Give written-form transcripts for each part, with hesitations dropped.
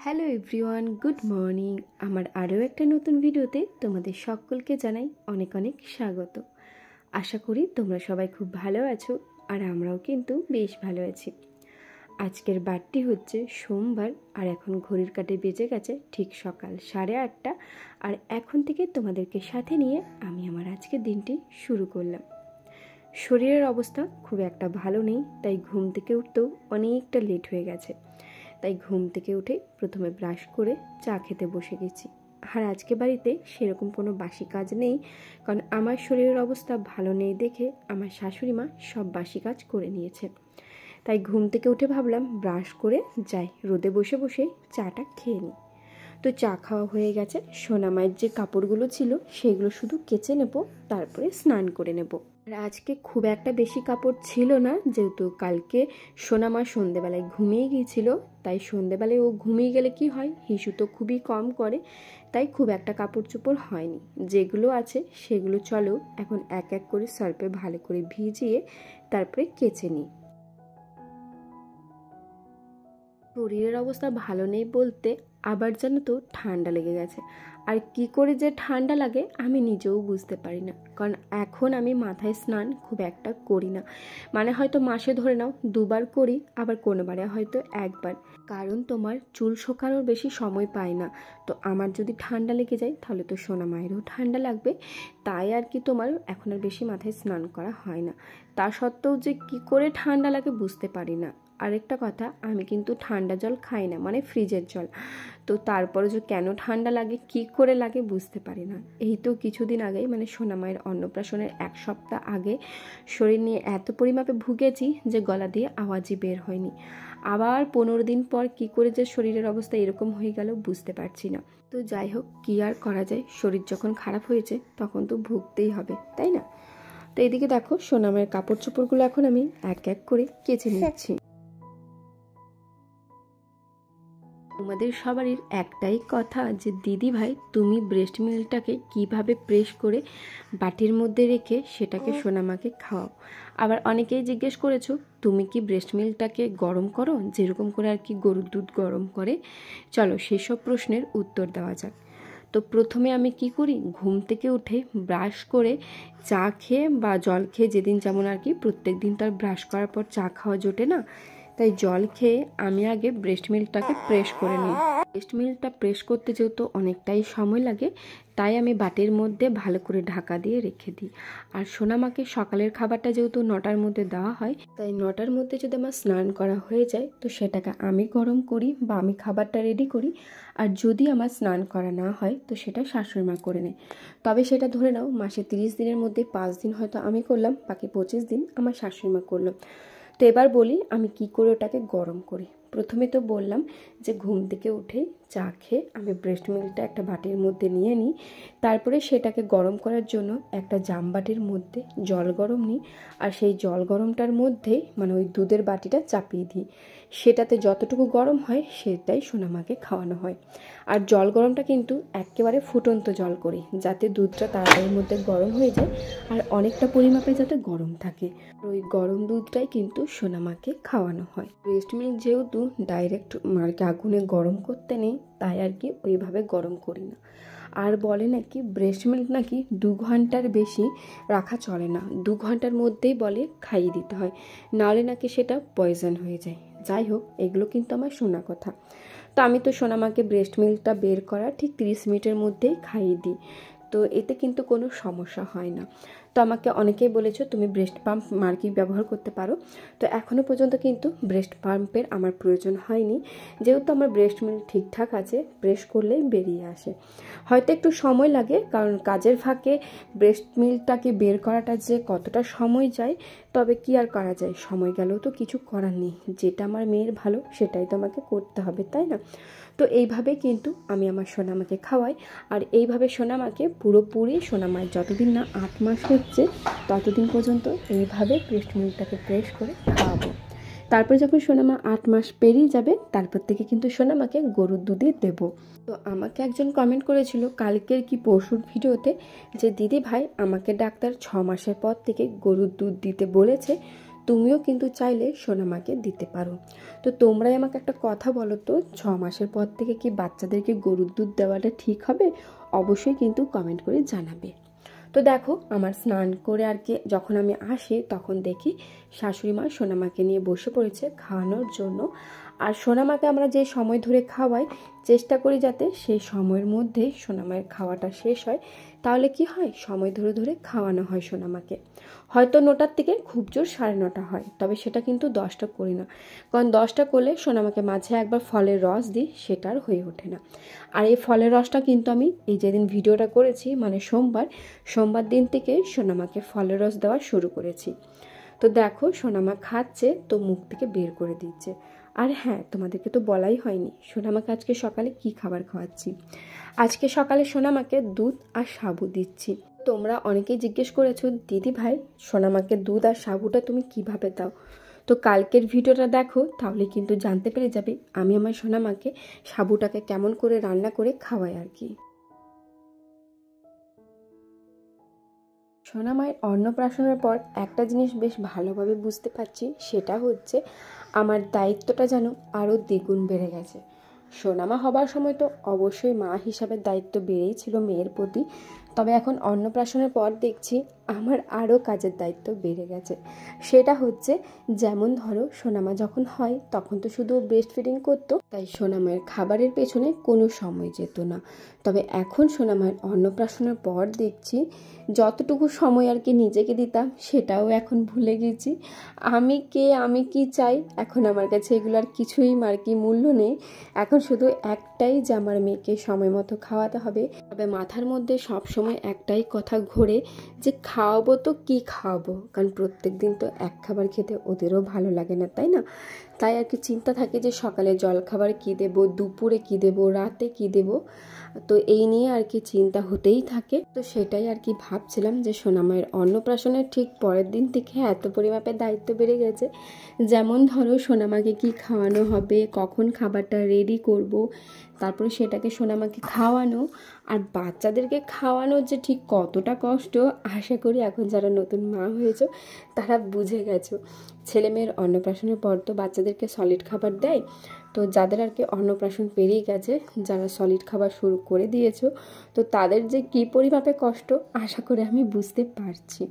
Hello everyone, good morning. আমার আরও একটা নতুন ভিডিওতে তোমাদের সকলকে জানাই অনেক অনেক স্বাগত। আশা করি তোমরা সবাই খুব ভালো আছো, আর আমরাও কিন্তু বেশ ভালো আছি। আজকের বারটি হচ্ছে সোমবার, আর এখন ঘড়ির কাঁটে বেজে গেছে ঠিক সকাল 8:30। আর এখন থেকে তোমাদেরকে সাথে নিয়ে আমি আমার আজকের দিনটি শুরু করলাম। শরীরের অবস্থা খুব একটা ভালো নেই, তাই ঘুম থেকে উঠতেও অনেকটা লেট হয়ে গেছে। তাই ঘুম থেকে উঠে প্রথমে ব্রাশ করে চা খেতে বসে গেছি। আর আজকে বাড়িতে সেরকম কোনো বাসি কাজ নেই, কারণ আমার শরীরের অবস্থা ভালো নেই দেখে আমার শাশুড়ি মা সব বাসি কাজ করে নিয়েছে। তাই ঘুম থেকে উঠে ভাবলাম ব্রাশ করে যাই, রোদে বসে বসে চাটা খেয়ে নিই। তো চা খাওয়া হয়ে গেছে। সোনামায়ের যে কাপড়গুলো ছিল সেগুলো শুধু কেচে নেব, তারপরে স্নান করে নেব। আর আজকে খুব একটা বেশি কাপড় ছিল না, যেহেতু কালকে সোনামা সন্ধেবেলায় ঘুমিয়ে গিয়েছিল। তাই সন্ধেবেলায় ও ঘুমিয়ে গেলে কি হয়, হিসু তো খুবই কম করে, তাই খুব একটা কাপড় চোপড় হয়নি। যেগুলো আছে সেগুলো চলো এখন এক এক করে সার্ফে ভালো করে ভিজিয়ে তারপরে কেচে নিই। শরীরের অবস্থা ভালো নেই বলতে আবার যেন তো ঠান্ডা লেগে গেছে। আর কি করে যে ঠান্ডা লাগে আমি নিজেও বুঝতে পারি না, কারণ এখন আমি মাথায় স্নান খুব একটা করি না। মানে হয়তো মাসে ধরে নাও 2বার করি, আবার কোনোবারে হয়তো 1বার, কারণ তোমার চুল শোকানোর বেশি সময় পাই না। তো আমার যদি ঠান্ডা লেগে যায় তাহলে তো সোনা মায়েরও ঠান্ডা লাগবে, তাই আর কি তোমার এখন আর বেশি মাথায় স্নান করা হয় না। তা সত্ত্বেও যে কি করে ঠান্ডা লাগে বুঝতে পারি না। আরেকটা কথা, আমি কিন্তু ঠান্ডা জল খাই না, মানে ফ্রিজের জল। তো তারপরে যে কেন ঠান্ডা লাগে, কি করে লাগে বুঝতে পারি না। এই তো কিছুদিন আগেই, মানে সোনামায়ের অন্নপ্রাশনের 1 সপ্তাহ আগে শরীর নিয়ে এত পরিমাপে ভুগেছি যে গলা দিয়ে আওয়াজই বের হয়নি। আবার 15 দিন পর কি করে যে শরীরের অবস্থা এরকম হয়ে গেল বুঝতে পারছি না। তো যাই হোক, কি আর করা যায়, শরীর যখন খারাপ হয়েছে তখন তো ভুগতেই হবে, তাই না? তো এদিকে দেখো সোনামায়ের কাপড় চোপড়গুলো এখন আমি এক এক করে কেচে নিচ্ছি। তোমাদের সবারই একটাই কথা যে দিদি ভাই, তুমি ব্রেস্ট মিল্কটাকে কিভাবে প্রেস করে বাটির মধ্যে রেখে সেটাকে সোনামাকে খাওয়াও। আবার অনেকেই জিজ্ঞেস করেছো তুমি কি ব্রেস্ট মিল্কটাকে গরম করো, যেরকম করে আর কি গরুর দুধ গরম করে। চলো সেসব প্রশ্নের উত্তর দেওয়া যাক। তো প্রথমে আমি কি করি, ঘুম থেকে উঠে ব্রাশ করে চা খেয়ে বা জল খেয়ে, যেদিন যেমন আর কি, প্রত্যেক দিন তো আর ব্রাশ করার পর চা খাওয়া জোটে না, তাই জল খেয়ে আমি আগে ব্রেস্ট মিল্কটাকে প্রেস করে নিই। ব্রেস্ট মিল্কটা প্রেস করতে যেহেতু অনেকটাই সময় লাগে, তাই আমি বাটির মধ্যে ভালো করে ঢাকা দিয়ে রেখে দিই। আর সোনামাকে সকালের খাবারটা যেহেতু 9টার মধ্যে দেওয়া হয়, তাই 9টার মধ্যে যদি আমার স্নান করা হয়ে যায় তো সেটাকে আমি গরম করি বা আমি খাবারটা রেডি করি। আর যদি আমার স্নান করা না হয় তো সেটা শাশুড়ি মা করে নেয়। তবে সেটা ধরে নাও মাসে 30 দিনের মধ্যে 5 দিন হয়তো আমি করলাম, বাকি 25 দিন আমার শাশুড়ি মা করলাম। তো এবার বলি আমি কি করে ওটাকে গরম করি। প্রথমে তো বললাম যে ঘুম থেকে উঠে চা খেয়ে আমি ব্রেস্ট মিল্কটা একটা বাটির মধ্যে নিয়ে নিই, তারপরে সেটাকে গরম করার জন্য একটা জাম বাটির মধ্যে জল গরম নিই। আর সেই জল গরমটার মধ্যেই মানে ওই দুধের বাটিটা চাপিয়ে দিই, সেটাতে যতটুকু গরম হয় সেটাই সোনামাকে খাওয়ানো হয়। আর জল গরমটা কিন্তু একেবারে ফুটন্ত জল করি, যাতে দুধটা তাড়াতাড়ির মধ্যে গরম হয়ে যায় আর অনেকটা পরিমাপে যাতে গরম থাকে। ওই গরম দুধটাই কিন্তু সোনামাকে খাওয়ানো হয়। ব্রেস্ট মিল্ক যেহেতু ডাইরেক্ট মারকে আগুনে গরম করতে নেই, তাই আর কি ওইভাবে গরম করি না। আর বলে নাকি ব্রেস্ট মিল্ক নাকি 2 ঘন্টার বেশি রাখা চলে না, 2 ঘন্টার মধ্যেই বলে খাইয়ে দিতে হয়, নাহলে নাকি সেটা পয়জন হয়ে যায়। যাই হোক, এগুলো কিন্তু আমার শোনা কথা। তো আমি তো সোনামাকে ব্রেস্ট মিল্কটা বের করার ঠিক 30 মিনিটের মধ্যেই খাইয়ে দিই, তো এতে কিন্তু কোনো সমস্যা হয় না। তো আমাকে অনেকেই বলেছো তুমি ব্রেস্ট পাম্প মার্কি ব্যবহার করতে পারো। তো এখনও পর্যন্ত কিন্তু ব্রেস্ট পাম্পের আমার প্রয়োজন হয়নি, যেহেতু আমার ব্রেস্ট মিল্ক ঠিকঠাক আছে, প্রেস করলেই বেরিয়ে আসে। হয়তো একটু সময় লাগে, কারণ কাজের ফাঁকে ব্রেস্ট মিল্কটাকে বের করাটা যে কতটা সময় যায়, তবে কি আর করা যায়, সময় গেলেও তো কিছু করার নেই, যেটা আমার মেয়ের ভালো সেটাই তো আমাকে করতে হবে, তাই না? তো এইভাবে কিন্তু আমি আমার সোনামাকে খাওয়াই। আর এইভাবে সোনামাকে পুরোপুরি সোনামায়ের যতদিন না 8 মাস হচ্ছে ততদিন পর্যন্ত এইভাবে ব্রেস্ট মিল্কটাকে প্রেস করে খাওয়াবো। তারপরে যখন সোনামা 8 মাস পেরিয়ে যাবে তারপর থেকে কিন্তু সোনামাকে গরুর দুধই দেবো। তো আমাকে একজন কমেন্ট করেছিল কালকের কি পরশুর ভিডিওতে যে দিদি ভাই আমাকে ডাক্তার 6 মাসের পর থেকে গরুর দুধ দিতে বলেছে, তুমিও কিন্তু চাইলে সোনামাকে দিতে পারো। তো তোমরাই আমাকে একটা কথা বলো তো, 6 মাসের পর থেকে কি বাচ্চাদেরকে গরুর দুধ দেওয়াটা ঠিক হবে? অবশ্যই কিন্তু কমেন্ট করে জানাবে। তো দেখো আমার স্নান করে আর কি যখন আমি আসি তখন দেখি শাশুড়ি মা সোনামাকে নিয়ে বসে পড়েছে খাওয়ানোর জন্য। আর সোনামাকে আমরা যে সময় ধরে খাওয়াই চেষ্টা করি যাতে সেই সময়ের মধ্যে সোনামায়ের খাওয়াটা শেষ হয়। তাহলে কি হয়, সময় ধরে ধরে খাওয়ানো হয় সোনামাকে। হয়তো 9টার থেকে খুব জোর 9:30 হয়, তবে সেটা কিন্তু 10টা করি না, কারণ 10টা করলে সোনামাকে মাঝে একবার ফলের রস দিই, সেটা আর হয়ে ওঠে না। আর এই ফলের রসটা কিন্তু আমি এই যেদিন ভিডিওটা করেছি মানে সোমবার দিন থেকে সোনামাকে ফলের রস দেওয়া শুরু করেছি। তো দেখো সোনামা খাচ্ছে তো মুখ থেকে বের করে দিচ্ছে। আর হ্যাঁ, তোমাদেরকে তো বলাই হয়নি সোনামাকে আজকে সকালে কি খাবার খাওয়াচ্ছি। আজকে সকালে সোনামাকে দুধ আর সাবু দিচ্ছি। তোমরা অনেকেই জিজ্ঞেস করেছো, দিদি ভাই সোনামাকে দুধ আর সাবুটা তুমি কিভাবে দাও? তো কালকের ভিডিওটা দেখো, তাহলে কিন্তু জানতে পেরে যাবে আমি আমার সোনামাকে সাবুটাকে কেমন করে রান্না করে খাওয়াই আর কি। সোনামায়ের অন্নপ্রাশনের পর একটা জিনিস বেশ ভালোভাবে বুঝতে পারছি, সেটা হচ্ছে আমার দায়িত্বটা যেন আরও দ্বিগুণ বেড়ে গেছে। সোনামা হবার সময় তো অবশ্যই মা হিসাবে দায়িত্ব বেড়েই ছিল মেয়ের প্রতি, তবে এখন অন্নপ্রাশনের পর দেখছি আমার আরও কাজের দায়িত্ব বেড়ে গেছে। সেটা হচ্ছে যেমন ধরো সোনামা যখন হয় তখন তো শুধু ব্রেস্ট ফিডিং করতো, তাই সোনামায়ের খাবারের পেছনে কোনো সময় যেত না। তবে এখন সোনামায়ের অন্নপ্রাশনের পর দেখছি যতটুকু সময় আর কি নিজেকে দিতাম সেটাও এখন ভুলে গেছি। আমি কে, আমি কি চাই, এখন আমার কাছে এগুলো আর কিছুই আর কি মূল্য নেই। এখন শুধু একটাই যে আমার মেয়েকে সময় মতো খাওয়াতে হবে। তবে মাথার মধ্যে সব সময় একটাই কথা ঘোরে যে খাওয়াবো তো কি খাওয়াবো, কারণ প্রত্যেক দিন তো এক খাবার খেতে ওদেরও ভালো লাগে না, তাই না? তাই আর কি চিন্তা থাকে যে সকালে জলখাবার কী দেবো, দুপুরে কী দেবো, রাতে কী দেবো। তো এই নিয়ে আর কি চিন্তা হতেই থাকে। তো সেটাই আর কি ভাবছিলাম যে সোনামায়ের অন্নপ্রাশনের ঠিক পরের দিন থেকে এত পরিমাপে দায়িত্ব বেড়ে গেছে। যেমন ধরো সোনামাকে কি খাওয়ানো হবে, কখন খাবারটা রেডি করব, তারপরে সেটাকে সোনামাকে খাওয়ানো। আর বাচ্চাদেরকে খাওয়ানোর যে ঠিক কতটা কষ্ট আশা করি এখন যারা নতুন মা হয়েছো তারা বুঝে গেছো। ছেলেমেয়ের অন্নপ্রাশনের পর তো বাচ্চাদেরকে সলিড খাবার দেয়, তো যাদের আর কি অন্নপ্রাশন পেরিয়ে গেছে, যারা সলিড খাবার শুরু করে দিয়েছো, তো তাদের যে কী পরিমাপে কষ্ট আশা করে আমি বুঝতে পারছি।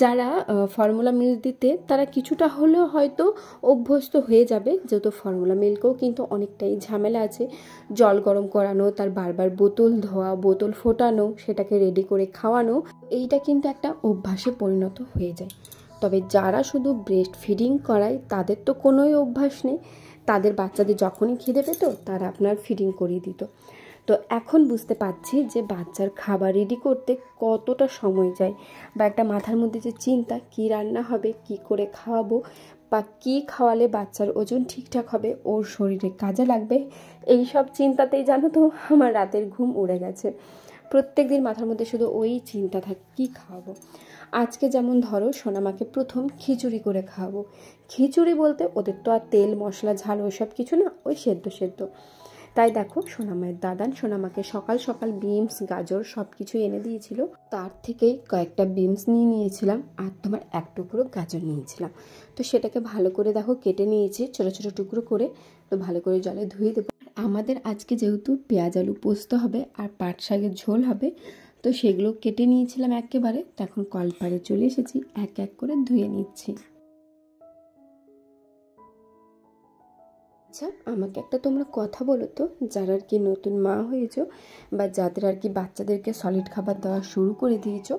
যারা ফর্মুলা মিল্ক দিতে তারা কিছুটা হলেও হয়তো অভ্যস্ত হয়ে যাবে, যেহেতু ফর্মুলা মিল্কেও কিন্তু অনেকটাই ঝামেলা আছে। জল গরম করানো, তার বারবার বোতল ধোয়া, বোতল ফোটানো, সেটাকে রেডি করে খাওয়ানো, এইটা কিন্তু একটা অভ্যাসে পরিণত হয়ে যায়। তবে যারা শুধু ব্রেস্ট ফিডিং করায় তাদের তো কোনোই অভ্যাস নেই, তাদের বাচ্চাদের যখনই খিদে পেত তারা আপনার ফিডিং করিয়ে দিত। তো এখন বুঝতে পারছি যে বাচ্চার খাবার রেডি করতে কতটা সময় যায়, বা একটা মাথার মধ্যে যে চিন্তা কী রান্না হবে, কি করে খাওয়াবো, বা কী খাওয়ালে বাচ্চার ওজন ঠিকঠাক হবে, ওর শরীরে কাজে লাগবে, এই সব চিন্তাতেই জানো তো আমার রাতের ঘুম উড়ে গেছে। প্রত্যেক দিন মাথার মধ্যে শুধু ওই চিন্তা থাকে কী খাওয়াবো। আজকে যেমন ধরো সোনামাকে প্রথম খিচুড়ি করে খাওয়াবো। খিচুড়ি বলতে ওদের তো আর তেল মশলা ঝাল ওইসব কিছু না, ওই সেদ্ধ। তাই দেখো সোনামায়ের দাদান সোনামাকে সকাল সকাল বিনস গাজর সব কিছু এনে দিয়েছিল, তার থেকেই কয়েকটা বিনস নিয়ে নিয়েছিলাম আর তোমার এক টুকরো গাজর নিয়েছিলাম। তো সেটাকে ভালো করে দেখো কেটে নিয়েছি ছোটো ছোটো টুকরো করে, তো ভালো করে জলে ধুয়ে দেবো। আমাদের আজকে যেহেতু পেঁয়াজ আলু পোস্ত হবে আর পাট শাকের ঝোল হবে, তো সেগুলো কেটে নিয়েছিলাম একেবারে। এখন কলপাড়ে চলে এসেছি, এক এক করে ধুয়ে নিচ্ছি। আচ্ছা আমাকে একটা তোমরা কথা বলো তো, যারা আর কি নতুন মা হয়েছো বা যাদের আর কি বাচ্চাদেরকে সলিড খাবার দেওয়া শুরু করে দিয়েছো,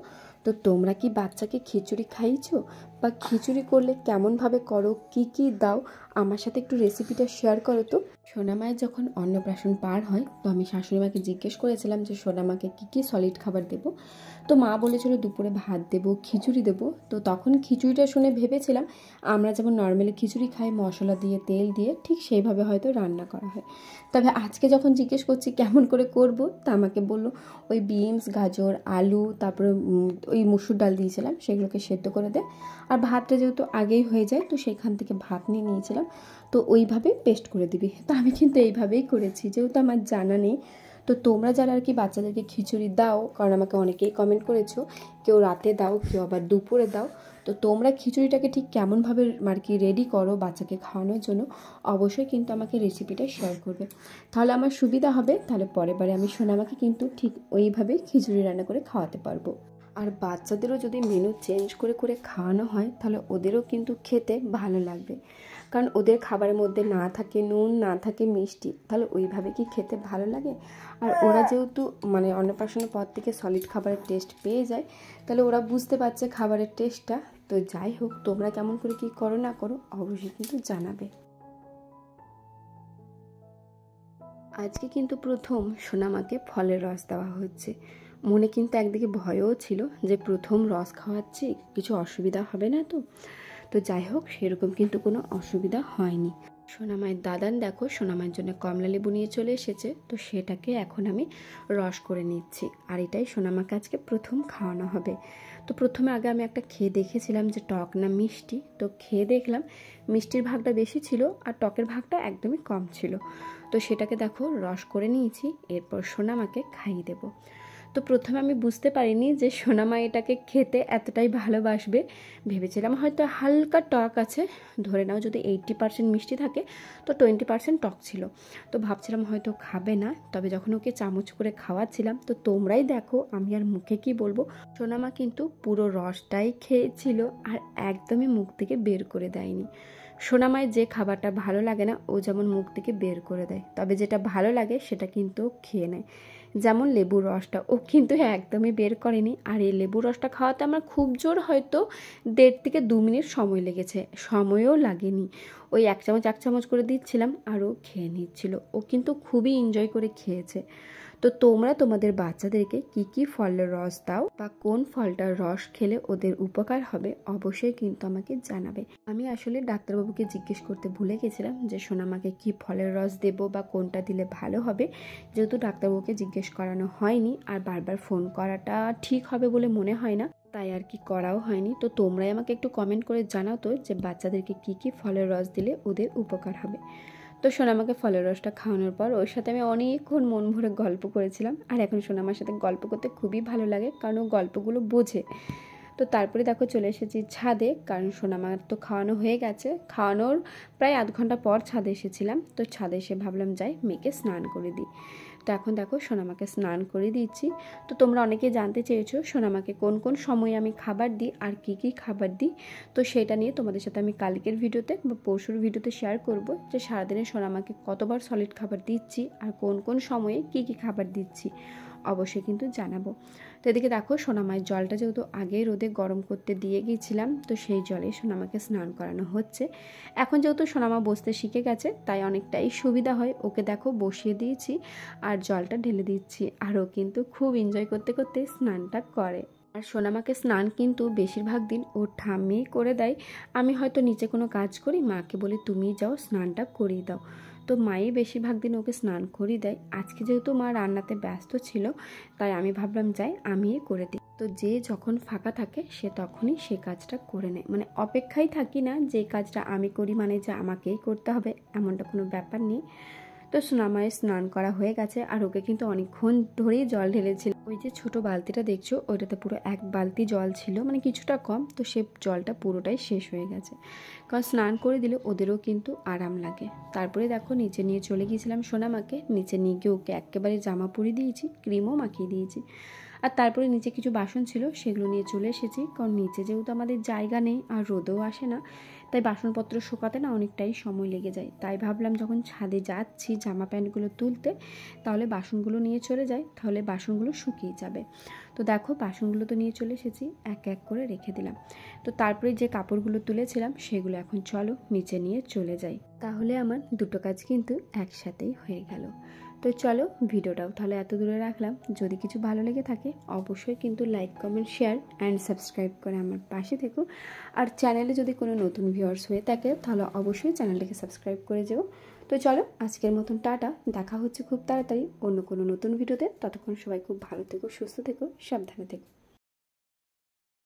তো তোমরা কি বাচ্চাকে খিচুড়ি খাইয়েছো, বা খিচুড়ি করলে কেমনভাবে করো, কি কি দাও, আমার সাথে একটু রেসিপিটা শেয়ার করো তো। সোনামায়ের যখন অন্নপ্রাশন পার হয় তো আমি শাশুড়িমাকে জিজ্ঞেস করেছিলাম যে সোনামাকে কী কী সলিড খাবার দেবো। তো মা বলেছিল দুপুরে ভাত দেবো, খিচুড়ি দেবো। তো তখন খিচুড়িটা শুনে ভেবেছিলাম আমরা যেমন নর্মালি খিচুড়ি খাই মশলা দিয়ে তেল দিয়ে, ঠিক সেইভাবে হয়তো রান্না করা হয়। তবে আজকে যখন জিজ্ঞেস করছি কেমন করে করব, তা আমাকে বললো ওই বিনস গাজর আলু তারপরে ওই মুসুর ডাল দিয়েছিলাম সেগুলোকে সেদ্ধ করে দে, আর ভাতটা যেহেতু আগেই হয়ে যায় তো সেখান থেকে ভাত নিয়ে নিয়েছিলাম, তো ওইভাবে পেস্ট করে দিবি। তো আমি কিন্তু এইভাবেই করেছি, যেহেতু আমার জানা নেই। তো তোমরা যারা আর কি বাচ্চাদেরকে খিচুড়ি দাও, কারণ আমাকে অনেকেই কমেন্ট করেছো, কেউ রাতে দাও, কেউ আবার দুপুরে দাও, তো তোমরা খিচুড়িটাকে ঠিক কেমনভাবে আর কি রেডি করো বাচ্চাকে খাওয়ানোর জন্য অবশ্যই কিন্তু আমাকে রেসিপিটা শেয়ার করবে, তাহলে আমার সুবিধা হবে। তাহলে পরের বারে আমি সোনামাকে কিন্তু ঠিক ওইভাবেই খিচুড়ি রান্না করে খাওয়াতে পারবো। আর বাচ্চাদেরও যদি মেনু চেঞ্জ করে করে খাওয়ানো হয় তাহলে ওদেরও কিন্তু খেতে ভালো লাগবে, কারণ ওদের খাবারের মধ্যে না থাকে নুন, না থাকে মিষ্টি, তাহলে ওইভাবে কি খেতে ভালো লাগে? আর ওরা যেহেতু মানে অন্নপ্রাশনের পর থেকে সলিড খাবারের টেস্ট পেয়ে যায়, তাহলে ওরা বুঝতে পারছে খাবারের টেস্টটা। তো যাই হোক, তোমরা কেমন করে কি করো না করো অবশ্যই কিন্তু জানাবে। আজকে কিন্তু প্রথম সোনামাকে ফলের রস দেওয়া হচ্ছে। মনে কিন্তু একদিকে ভয়ও ছিল যে প্রথম রস খাওয়াচ্ছি, কিছু অসুবিধা হবে না তো। তো যাই হোক, সেরকম কিন্তু কোনো অসুবিধা হয়নি। সোনামায়ের দাদান দেখো সোনামায়ের জন্য কমলা লেবু নিয়ে চলে এসেছে, তো সেটাকে এখন আমি রস করে নিচ্ছি। আর এটাই সোনামাকে আজকে প্রথম খাওয়ানো হবে। তো প্রথমে আগে আমি একটা খেয়ে দেখেছিলাম যে টক না মিষ্টি, তো খেয়ে দেখলাম মিষ্টির ভাগটা বেশি ছিল আর টকের ভাগটা একদমই কম ছিল। তো সেটাকে দেখো রস করে নিয়েছি, এরপর সোনামাকে খাইয়ে দেবো। তো প্রথমে আমি বুঝতে পারিনি যে সোনামা এটাকে খেতে এতটাই ভালোবাসবে। ভেবেছিলাম হয়তো হালকা টক আছে, ধরে নাও যদি 80% মিষ্টি থাকে তো 20% টক ছিল। তো ভাবছিলাম হয়তো খাবে না, তবে যখন ওকে চামচ করে খাওয়াচ্ছিলাম তো তোমরাই দেখো আমি আর মুখে কি বলবো, সোনামা কিন্তু পুরো রসটাই খেয়েছিল আর একদমই মুখ থেকে বের করে দেয়নি। সোনামায় যে খাবারটা ভালো লাগে না ও যেমন মুখ থেকে বের করে দেয়, তবে যেটা ভালো লাগে সেটা কিন্তু খেয়ে নেয়। যেমন লেবুর রসটা ও কিন্তু একদমই বের করেনি। আর এই লেবুর রসটা খাওয়াতে আমার খুব জোর হয়তো 1.5 থেকে 2 মিনিট সময় লেগেছে, সময়ও লাগেনি। ওই এক চামচ করে দিচ্ছিলাম আর ও খেয়ে নিচ্ছিল। ও কিন্তু খুবই এনজয় করে খেয়েছে। তো তোমরা তোমাদের বাচ্চাদেরকে কি ফলের রস দাও বা কোন ফলটার রস খেলে ওদের উপকার হবে অবশ্যই কিন্তু আমাকে জানাবে। আমি আসলে ডাক্তারবাবুকে জিজ্ঞেস করতে ভুলে গেছিলাম যে সোনামাকে কি ফলের রস দেব বা কোনটা দিলে ভালো হবে, যেহেতু ডাক্তারবাবুকে জিজ্ঞেস করানো হয়নি আর বারবার ফোন করাটা ঠিক হবে বলে মনে হয় না, তাই আর কি করাও হয়নি। তো তোমরাই আমাকে একটু কমেন্ট করে জানাও তো যে বাচ্চাদেরকে কি ফলের রস দিলে ওদের উপকার হবে। তো সোনামাকে ফলের রসটা খাওয়ানোর পর ওর সাথে আমি অনেকক্ষণ মন ভরে গল্প করেছিলাম। আর এখন সোনামার সাথে গল্প করতে খুবই ভালো লাগে, কারণ ও গল্পগুলো বোঝে। তো তারপরে দেখো চলে এসেছি ছাদে, কারণ সোনামার তো খাওয়ানো হয়ে গেছে। খাওয়ানোর প্রায় আধ ঘন্টা পর ছাদে এসেছিলাম। তো ছাদে এসে ভাবলাম যাই মেয়েকে স্নান করে দিই। তো এখন দেখো সোনামাকে স্নান করে দিচ্ছি। তো তোমরা অনেকে জানতে চেয়েছো সোনামাকে কোন কোন সময়ে আমি খাবার দিই আর কি খাবার দিই। তো সেটা নিয়ে তোমাদের সাথে আমি কালকের ভিডিওতে বা পরশুর ভিডিওতে শেয়ার করব যে সারাদিনে সোনামাকে কতবার সলিড খাবার দিচ্ছি আর কোন কোন সময়ে কি খাবার দিচ্ছি অবশ্যই কিন্তু জানাবো। তো এদিকে দেখো সোনামায়ের জলটা যেহেতু আগে রোদে গরম করতে দিয়ে গিয়েছিলাম, তো সেই জলে সোনামাকে স্নান করানো হচ্ছে। এখন যেহেতু সোনামা বসতে শিখে গেছে তাই অনেকটাই সুবিধা হয়। ওকে দেখো বসিয়ে দিয়েছি আর জলটা ঢেলে দিচ্ছি, আর ও কিন্তু খুব এনজয় করতে করতে স্নানটা করে। আর সোনামাকে স্নান কিন্তু বেশিরভাগ দিন ওর ঠাম্মি করে দেয়। আমি হয়তো নিচে কোনো কাজ করি, মাকে বলি তুমি যাও স্নানটা করিয়ে দাও। তো মাই বেশিরভাগ দিন ওকে স্নান করিয়ে দেয়। আজকে যেহেতু মা রান্নাতে ব্যস্ত ছিল তাই আমি ভাবলাম যাই আমিই করে দিই। তো যে যখন ফাঁকা থাকে সে তখনই সে কাজটা করে নেয়, মানে অপেক্ষায় থাকি না যে কাজটা আমি করি মানে যে আমাকেই করতে হবে, এমনটা কোনো ব্যাপার নেই। তো সোনামায়ের স্নান করা হয়ে গেছে আর ওকে কিন্তু অনেকক্ষণ ধরেই জল ঢেলেছিল। ওই যে ছোট বালতিটা দেখছো ওইটাতে পুরো 1 বালতি জল ছিল, মানে কিছুটা কম, তো সে জলটা পুরোটাই শেষ হয়ে গেছে। কারণ স্নান করে দিলে ওদেরও কিন্তু আরাম লাগে। তারপরে দেখো নিচে নিয়ে চলে গিয়েছিলাম সোনামাকে। নিচে নিয়ে গিয়ে ওকে একেবারে জামা পরিয়ে দিয়েছি, ক্রিমও মাখিয়ে দিয়েছি। আর তারপরে নিচে কিছু বাসন ছিল সেগুলো নিয়ে চলে এসেছি, কারণ নিচে যেহেতু আমাদের জায়গা নেই আর রোদও আসে না, তাই বাসনপত্র শুকাতে না অনেকটাই সময় লেগে যায়। তাই ভাবলাম যখন ছাদে যাচ্ছি জামা প্যান্টগুলো তুলতে তাহলে বাসনগুলো নিয়ে চলে যাই, তাহলে বাসনগুলো শুকিয়ে যাবে। তো দেখো বাসনগুলো তো নিয়ে চলে এসেছি, এক এক করে রেখে দিলাম। তো তারপরে যে কাপড়গুলো তুলেছিলাম সেগুলো এখন চলো নিচে নিয়ে চলে যাই, তাহলে আমার দুটো কাজ কিন্তু একসাথেই হয়ে গেল। তো চলো ভিডিওটাও তাহলে এত দূরে রাখলাম। যদি কিছু ভালো লেগে থাকে অবশ্যই কিন্তু like comment share and subscribe করে আমার পাশে থেকো। আর চ্যানেলে যদি কোনো নতুন ভিউয়ার্স হয়ে থাকে তাহলে অবশ্যই চ্যানেলটাকে সাবস্ক্রাইব করে যেও। তো চলো আজকের মতন টাটা, দেখা হচ্ছে খুব তাড়াতাড়ি অন্য কোনো নতুন ভিডিওতে। ততক্ষণ সবাই খুব ভালো থেকো, সুস্থ থেকো, সাবধানে থেকো।